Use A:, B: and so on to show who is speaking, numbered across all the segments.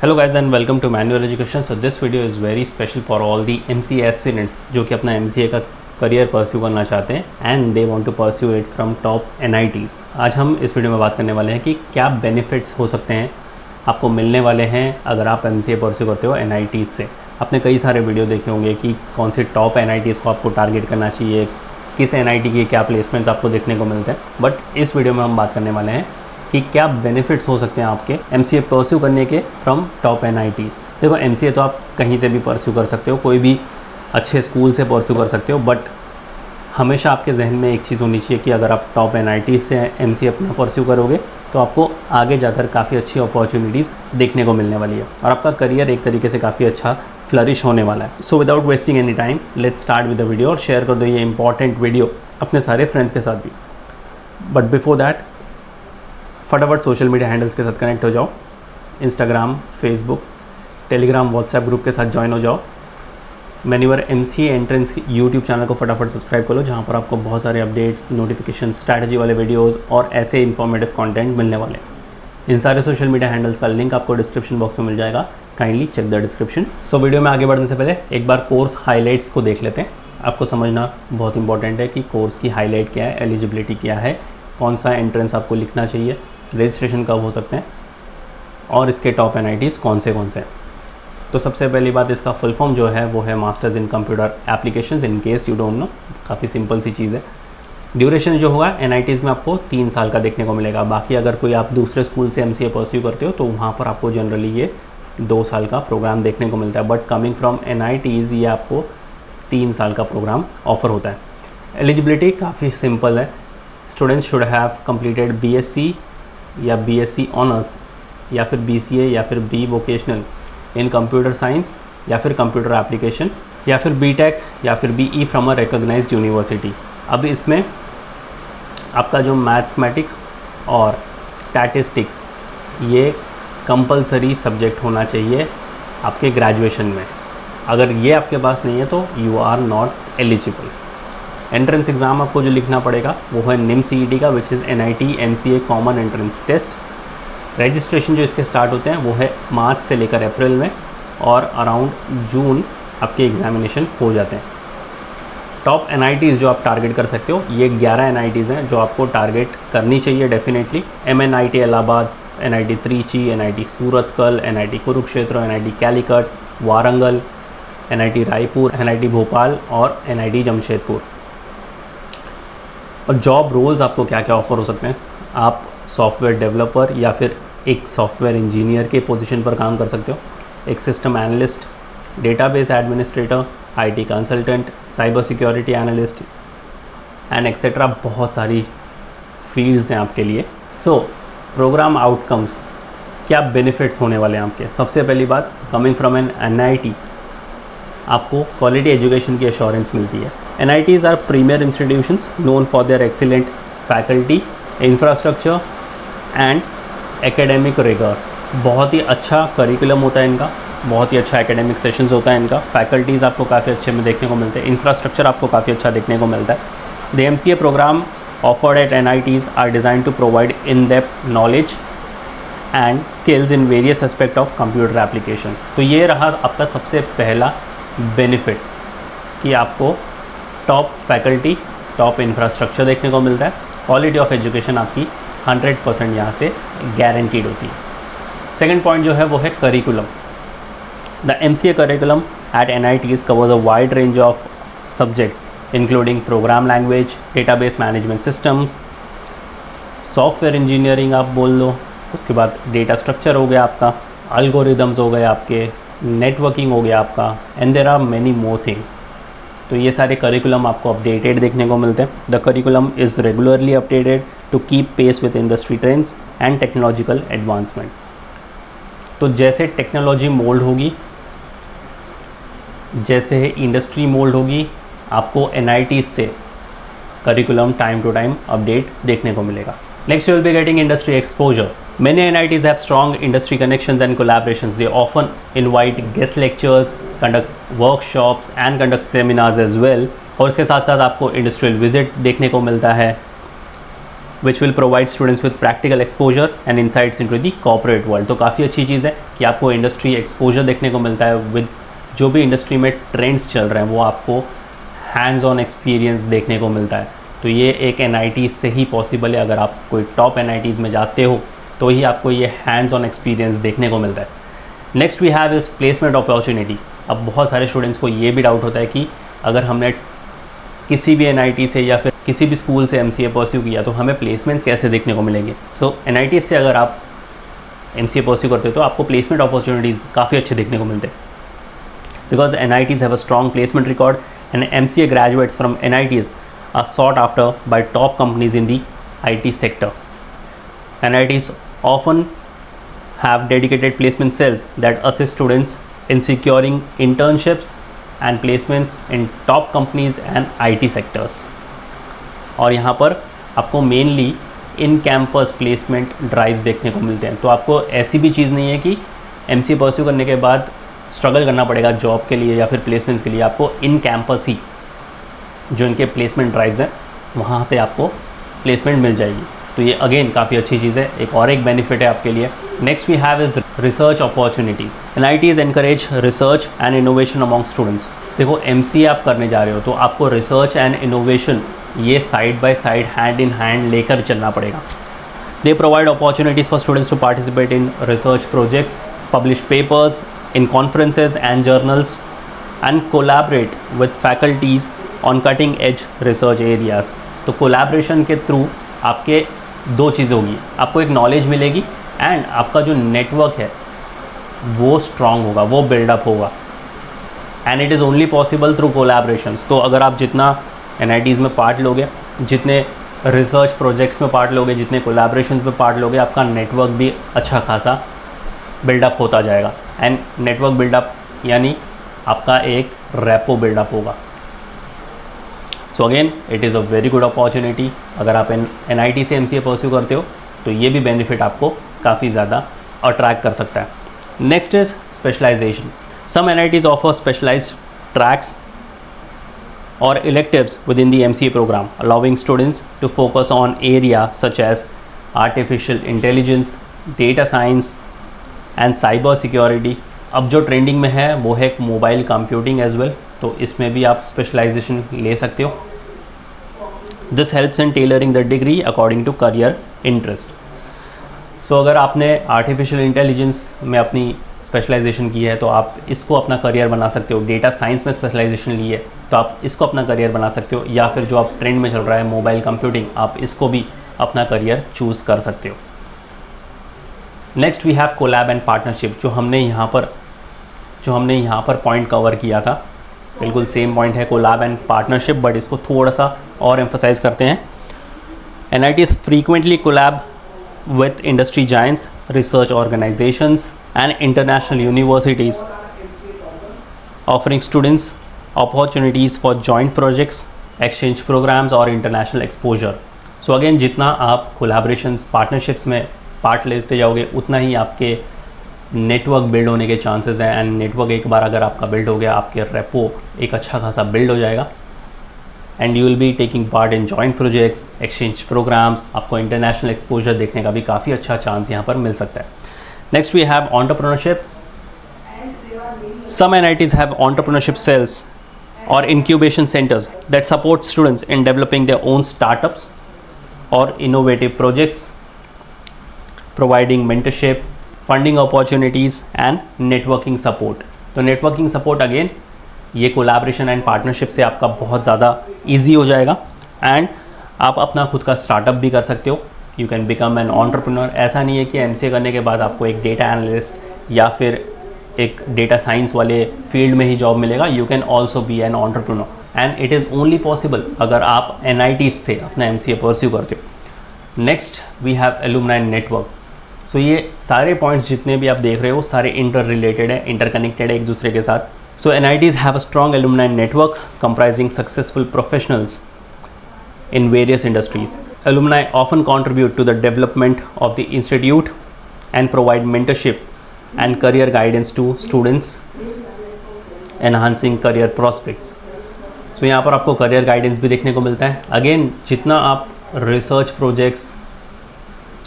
A: Hello guys and welcome to Manual Education. So this video is very special for all the MCA aspirants जो कि अपना MCA का career pursue करना चाहते हैं and they want to pursue it from top NITs। आज हम इस वीडियो में बात करने वाले हैं कि क्या बेनिफिट्स हो सकते हैं आपको मिलने वाले हैं अगर आप MCA परस्यू करते हो NITs से। आपने कई सारे वीडियो देखे होंगे कि कौन से टॉप NITs को आपको टारगेट करना चाहिए, किस NIT के क्या प्लेसमेंट्स आपको देखने को मिलते हैं। बट इस वीडियो में हम बात करने वाले हैं कि क्या बेनिफिट्स हो सकते हैं आपके MCA परस्यू करने के फ्रॉम टॉप NITs। देखो MCA तो आप कहीं से भी परस्यू कर सकते हो, कोई भी अच्छे स्कूल से परस्यू कर सकते हो, बट हमेशा आपके जहन में एक चीज़ होनी चाहिए कि अगर आप टॉप NITs से MCA अपना परस्यू करोगे तो आपको आगे जाकर काफ़ी अच्छी अपॉर्चुनिटीज़ देखने को मिलने वाली है और आपका करियर एक तरीके से काफ़ी अच्छा फ्लरिश होने वाला है। So without wasting any time let's start with the video और शेयर कर दो ये इंपॉर्टेंट वीडियो अपने सारे फ्रेंड्स के साथ भी। बट बिफोर दैट फटाफट सोशल मीडिया हैंडल्स के साथ कनेक्ट हो जाओ, Instagram, Facebook, Telegram, WhatsApp group के साथ ज्वाइन हो जाओ। मैन्यूअर MCA एंट्रेंस यूट्यूब चैनल को फटाफट सब्सक्राइब करो, जहां पर आपको बहुत सारे अपडेट्स, नोटिफिकेशन, स्ट्रैटेजी वाले वीडियोस और ऐसे इन्फॉर्मेटिव कंटेंट मिलने वाले हैं। इन सारे सोशल मीडिया हैंडल्स का लिंक आपको डिस्क्रिप्शन बॉक्स में मिल जाएगा, kindly check the description. So video में आगे बढ़ने से पहले एक बार कोर्स हाईलाइट्स को देख लेते हैं। आपको समझना बहुत इंपॉर्टेंट है कि कोर्स की हाईलाइट क्या है, एलिजिबिलिटी क्या है, कौन सा एंट्रेंस आपको लिखना चाहिए, रजिस्ट्रेशन कब हो सकते हैं और इसके टॉप NITs कौन से हैं। तो सबसे पहली बात, इसका फुल फॉर्म जो है वो है masters in computer applications, in case you don't know. काफ़ी सिंपल सी चीज़ है। ड्यूरेशन जो होगा NITs में आपको 3 साल का देखने को मिलेगा। बाकी अगर कोई आप दूसरे स्कूल से MCA परस्यू करते हो तो वहाँ पर आपको जनरली ये 2 साल का प्रोग्राम देखने को मिलता है, बट कमिंग फ्रॉम NITs ये आपको 3 साल का प्रोग्राम ऑफर होता है। एलिजिबिलिटी काफ़ी सिंपल है। Students should have completed BSc या BSc ऑनर्स या फिर BCA या फिर B वोकेशनल इन कंप्यूटर साइंस या फिर कंप्यूटर एप्लीकेशन या फिर BTech या फिर BE from a recognised university. अब इसमें आपका जो मैथमेटिक्स और स्टैटिस्टिक्स ये कंपलसरी सब्जेक्ट होना चाहिए आपके ग्रेजुएशन में। अगर ये आपके पास नहीं है तो you are not eligible. Entrance exam आपको जो लिखना पड़ेगा वो है NIM CET का, which is NIT MCA common entrance test. Registration जो इसके स्टार्ट होते हैं वो है मार्च से लेकर अप्रैल में और अराउंड जून आपके एग्जामिनेशन हो जाते हैं। टॉप NITs जो आप टारगेट कर सकते हो, ये 11 NITs हैं जो आपको टारगेट करनी चाहिए definitely. MNIT Allahabad, NIT Trichy, NIT Surathkal, NIT Kurukshetra, NIT Calicut, Warangal, NIT Raipur, NIT Bhopal और NIT जमशेदपुर। और जॉब रोल्स आपको क्या क्या ऑफर हो सकते हैं, आप सॉफ्टवेयर डेवलपर या फिर एक सॉफ्टवेयर इंजीनियर के पोजीशन पर काम कर सकते हो, एक system analyst, database administrator, IT consultant, cyber security analyst and etcetera. बहुत सारी फील्ड्स हैं आपके लिए। सो प्रोग्राम आउटकम्स, क्या बेनिफिट्स होने वाले हैं आपके। सबसे पहली बात, कमिंग फ्रॉम एन NIT आपको क्वालिटी एजुकेशन की एश्योरेंस मिलती है। NITs are premier institutions known for their excellent faculty, infrastructure and academic rigour. बहुत ही अच्छा करिकुलम होता है इनका, बहुत ही अच्छा एकेडमिक सेशंस होता है इनका। फैकल्टीज़ आपको काफ़ी अच्छे में देखने को मिलते हैं, इंफ्रास्ट्रक्चर आपको काफ़ी अच्छा देखने को मिलता है। The MCA programme offered at NITs are design to provide in depth knowledge and skills in various aspect of computer application. तो ये रहा आपका सबसे पहला बेनिफिट कि आपको टॉप फैकल्टी, टॉप इंफ्रास्ट्रक्चर देखने को मिलता है। क्वालिटी ऑफ एजुकेशन आपकी 100% यहाँ से गारंटीड होती है। सेकेंड पॉइंट जो है वो है curriculum. The MCA curriculum at NITs covers a wide range of subjects including program language, database management systems, software engineering आप बोल लो, उसके बाद डेटा स्ट्रक्चर हो गया आपका, अल्गोरिदम्स हो गए आपके, नेटवर्किंग हो गया आपका, and there are many more things. तो ये सारे करिकुलम आपको अपडेटेड देखने को मिलते हैं। The curriculum is regularly updated to keep pace with industry trends and technological advancement. तो जैसे टेक्नोलॉजी मोल्ड होगी, जैसे इंडस्ट्री मोल्ड होगी, आपको NITs से curriculum time to time update देखने को मिलेगा। Next, you will be getting industry exposure. Many NITs have strong industry connections and collaborations. They often invite guest lectures, conduct workshops and conduct seminars as well. और इसके साथ साथ आपको industrial visit देखने को मिलता है, which will provide students with practical exposure and insights into the corporate world. तो काफ़ी अच्छी चीज़ है कि आपको इंडस्ट्री एक्सपोजर देखने को मिलता है विद जो भी इंडस्ट्री में ट्रेंड्स चल रहे हैं वो आपको हैंड्स ऑन एक्सपीरियंस देखने को मिलता है। तो ये एक NIT से ही पॉसिबल है। अगर आप कोई टॉप NITs में जाते हो तो ही आपको ये हैंड्स ऑन एक्सपीरियंस देखने को मिलता है। Next we have is placement opportunity. अब बहुत सारे स्टूडेंट्स को ये भी डाउट होता है कि अगर हमने किसी भी NIT से या फिर किसी भी स्कूल से MCA परस्यू किया तो हमें प्लेसमेंट्स कैसे देखने को मिलेंगे। तो NIT से अगर आप MCA परस्यू करते हो तो आपको प्लेसमेंट अपॉर्चुनिटीज़ काफ़ी अच्छे देखने को मिलते हैं, because NITs have a strong placement record and MCA graduates from NITs are sought after by top companies in the IT sector. NITs often have dedicated placement cells that assist students in securing internships and placements in top companies and IT sectors. और यहाँ पर आपको mainly in campus placement drives देखने को मिलते हैं। तो आपको ऐसी भी चीज़ नहीं है कि MCA परस्यू करने के बाद स्ट्रगल करना पड़ेगा जॉब के लिए या फिर प्लेसमेंट्स के लिए। आपको इन कैंपस ही जो इनके प्लेसमेंट ड्राइव्स हैं वहाँ से आपको प्लेसमेंट मिल जाएगी। तो ये अगेन काफ़ी अच्छी चीज़ है, एक बेनिफिट है आपके लिए। Next we have is research opportunities. NITs encourage research and innovation among students. देखो MCA आप करने जा रहे हो तो आपको रिसर्च एंड इनोवेशन ये side by side hand in hand लेकर चलना पड़ेगा। They provide opportunities for students to participate in research projects, publish papers in conferences and journals, and collaborate with faculties on cutting edge research areas. तो collaboration के through आपके दो चीज़ होगी, आपको एक नॉलेज मिलेगी एंड आपका जो नेटवर्क है वो स्ट्रॉन्ग होगा, वो बिल्डअप होगा। And it is only possible through collaborations. तो अगर आप जितना NITs में पार्ट लोगे, जितने रिसर्च प्रोजेक्ट्स में पार्ट लोगे, जितने कोलैबोरेशंस में पार्ट लोगे, आपका नेटवर्क भी अच्छा खासा बिल्डअप होता जाएगा। एंड नेटवर्क बिल्डअप यानी आपका एक रेपो बिल्डअप होगा। So again it is a very good opportunity. अगर आप NIT से MCA परस्यू करते हो तो ये भी बेनिफिट आपको काफ़ी ज़्यादा अट्रैक्ट कर सकता है। Next is specialisation. Some NITs offer specialised tracks or electives within the MCA program, allowing students to focus on areas such as artificial intelligence, data science and cyber security. अब जो trending में है वो है mobile computing as well, तो इसमें भी आप स्पेशलाइजेशन ले सकते हो। This helps in tailoring the degree according to career interest. So अगर आपने आर्टिफिशियल इंटेलिजेंस में अपनी स्पेशलाइजेशन की है तो आप इसको अपना करियर बना सकते हो। डेटा साइंस में स्पेशलाइजेशन ली है तो आप इसको अपना करियर बना सकते हो, या फिर जो आप ट्रेंड में चल रहा है मोबाइल कंप्यूटिंग, आप इसको भी अपना करियर चूज़ कर सकते हो। Next we have collab and partnership. जो हमने यहाँ पर पॉइंट कवर किया था, बिल्कुल सेम पॉइंट है कोलैब एंड पार्टनरशिप, बट इसको थोड़ा सा और एम्फसाइज करते हैं। NITs frequently collab with industry giants, research organizations and international universities, offering students opportunities for joint projects, exchange programs और international exposure. So again, जितना आप collaborations, partnerships में पार्ट लेते जाओगे उतना ही आपके नेटवर्क बिल्ड होने के चांसेस हैं। एंड नेटवर्क एक बार अगर आपका बिल्ड हो गया, आपके रेपो एक अच्छा खासा बिल्ड हो जाएगा and you will be taking part in joint projects, exchange programmes. आपको इंटरनेशनल एक्सपोजर देखने का भी काफ़ी अच्छा चांस यहाँ पर मिल सकता है। Next we have entrepreneurship. Some NITs have entrepreneurship cells or incubation centers that support students in developing their own startups or innovative projects, providing mentorship, funding opportunities and networking support. तो networking support again ये collaboration and partnership से आपका बहुत ज़्यादा easy हो जाएगा and आप अपना खुद का स्टार्टअप भी कर सकते हो। You can become an entrepreneur. ऐसा नहीं है कि MCA करने के बाद आपको एक डेटा एनालिस्ट या फिर एक डेटा साइंस वाले फील्ड में ही जॉब मिलेगा। You can also be an entrepreneur and it is only possible अगर आप NITs से अपना MCA परस्यू करते हो। Next we have alumni network. So ये सारे पॉइंट्स जितने भी आप देख रहे हो सारे इंटर रिलेटेड है, इंटरकनेक्टेड है एक दूसरे के साथ। So NITs have a strong alumni network comprising successful professionals in various industries. Alumni often contribute to the development of the institute and provide mentorship and career guidance to students, enhancing career prospects. So यहाँ पर आपको career guidance भी देखने को मिलता है। Again, जितना आप रिसर्च प्रोजेक्ट्स,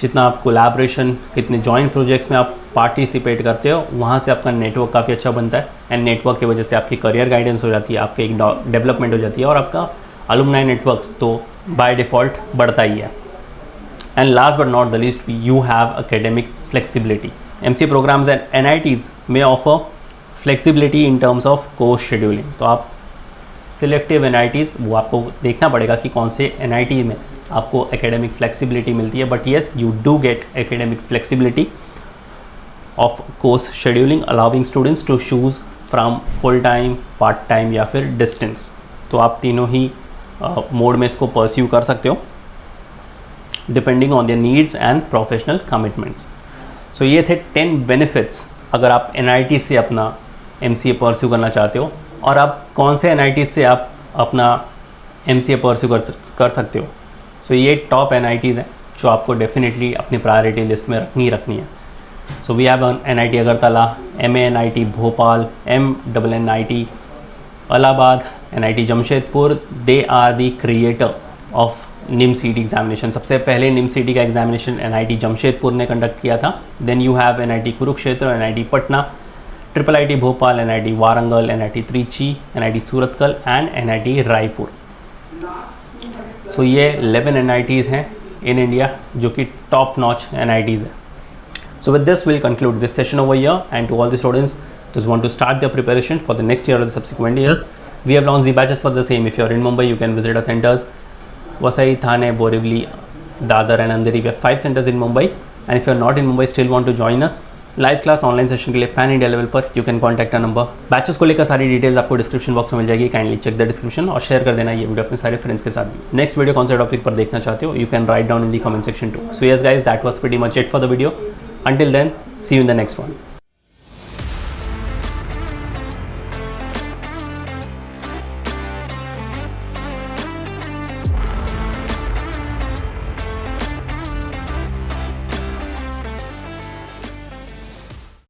A: जितना आप कोलैबोरेशन, कितने जॉइंट प्रोजेक्ट्स में आप पार्टिसिपेट करते हो, वहाँ से आपका नेटवर्क काफ़ी अच्छा बनता है। एंड नेटवर्क की वजह से आपकी करियर गाइडेंस हो जाती है, आपकी एक डेवलपमेंट हो जाती है और आपका अलुमनाई नेटवर्क्स तो बाय डिफ़ॉल्ट बढ़ता ही है। And last but not the least, you have academic flexibility. MCA programs and NITs में offer flexibility in terms of course scheduling. तो आप सिलेक्टिव NITs, वो आपको देखना पड़ेगा कि कौन से NIT में आपको एकेडमिक फ्लेक्सिबिलिटी मिलती है, but yes you do get academic flexibility of course scheduling, allowing students to choose from full time, part time या फिर डिस्टेंस। तो आप तीनों ही मोड में इसको परस्यू कर सकते हो depending on their needs and professional commitments. So ये थे 10 बेनिफिट्स अगर आप NIT से अपना MCA परस्यू करना चाहते हो। और आप कौन से NIT से आप अपना MCA परस्यू कर सकते हो। सो ये टॉप NITs हैं जो आपको डेफिनेटली अपनी प्रायोरिटी लिस्ट में रखनी है। So we have NIT Agartala, MANIT Bhopal, MNNIT Allahabad, NIT Jamshedpur. They are the creator of NIMCET examination. सबसे पहले NIMCET का एग्जामिनेशन NIT जमशेदपुर ने कंडक्ट किया था। Then you have NIT Kurukshetra, NIT Patna, IIIT Bhopal, NIT Warangal, NIT Trichy, NIT Surathkal and NIT Raipur. So ये 11 NITs हैं in India जो कि टॉप नॉच NITs हैं। So with this we'll conclude this session over here, and to all the students who want to start their preparation for the next year or the subsequent years, we have launched the batches for the same. If you are in Mumbai, you can visit our centers Vasai, Thane, Borivali, Dadar and Andheri. We have 5 centers in Mumbai, and if you are not in Mumbai, still want to join us live class online session के लिए pan India level पर, you can contact a number. Batches को लेकर सारी details आपको description box में मिल जाएगी। Kindly check the description और शेयर कर देना ये वीडियो अपने सारे फ्रेंड्स के साथ भी। नेक्स्ट वीडियो कौन सा टॉपिक पर देखना चाहते हो, you can write down in the comment section two. So yes guys, that was pretty much it for the video. Until then, see you in the next one.